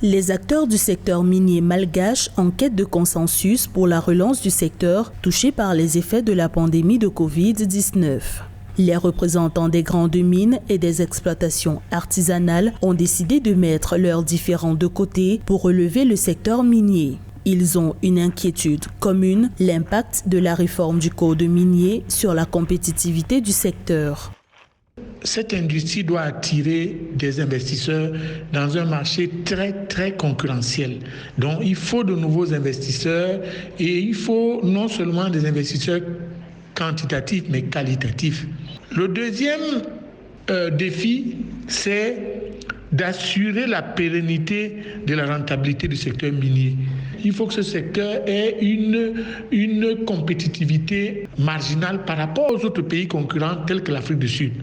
Les acteurs du secteur minier malgache en quête de consensus pour la relance du secteur touché par les effets de la pandémie de Covid-19. Les représentants des grandes mines et des exploitations artisanales ont décidé de mettre leurs différends de côté pour relever le secteur minier. Ils ont une inquiétude commune, l'impact de la réforme du code minier sur la compétitivité du secteur. Cette industrie doit attirer des investisseurs dans un marché très concurrentiel. Donc il faut de nouveaux investisseurs et il faut non seulement des investisseurs quantitatifs mais qualitatifs. Le deuxième défi, c'est d'assurer la pérennité de la rentabilité du secteur minier. Il faut que ce secteur ait une compétitivité marginale par rapport aux autres pays concurrents tels que l'Afrique du Sud.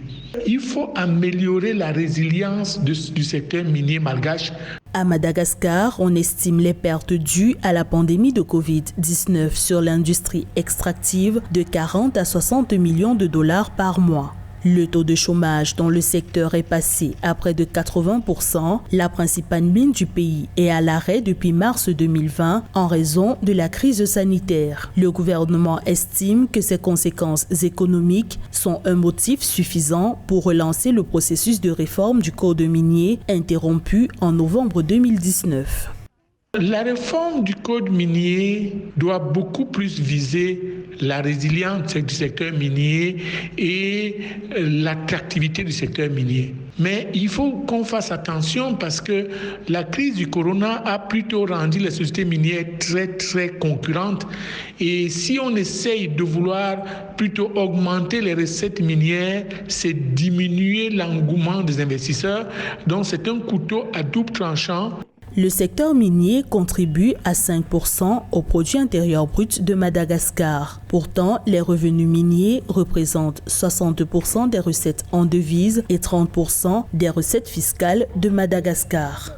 Il faut améliorer la résilience du secteur minier malgache. À Madagascar, on estime les pertes dues à la pandémie de Covid-19 sur l'industrie extractive de 40 à 60 millions de dollars par mois. Le taux de chômage dans le secteur est passé à près de 80%. La principale mine du pays est à l'arrêt depuis mars 2020 en raison de la crise sanitaire. Le gouvernement estime que ces conséquences économiques sont un motif suffisant pour relancer le processus de réforme du code minier interrompu en novembre 2019. La réforme du code minier doit beaucoup plus viser la résilience du secteur minier et l'attractivité du secteur minier. Mais il faut qu'on fasse attention parce que la crise du corona a plutôt rendu les sociétés minières très concurrentes. Et si on essaye de vouloir plutôt augmenter les recettes minières, c'est diminuer l'engouement des investisseurs. Donc c'est un couteau à double tranchant. Le secteur minier contribue à 5% au produit intérieur brut de Madagascar. Pourtant, les revenus miniers représentent 60% des recettes en devises et 30% des recettes fiscales de Madagascar.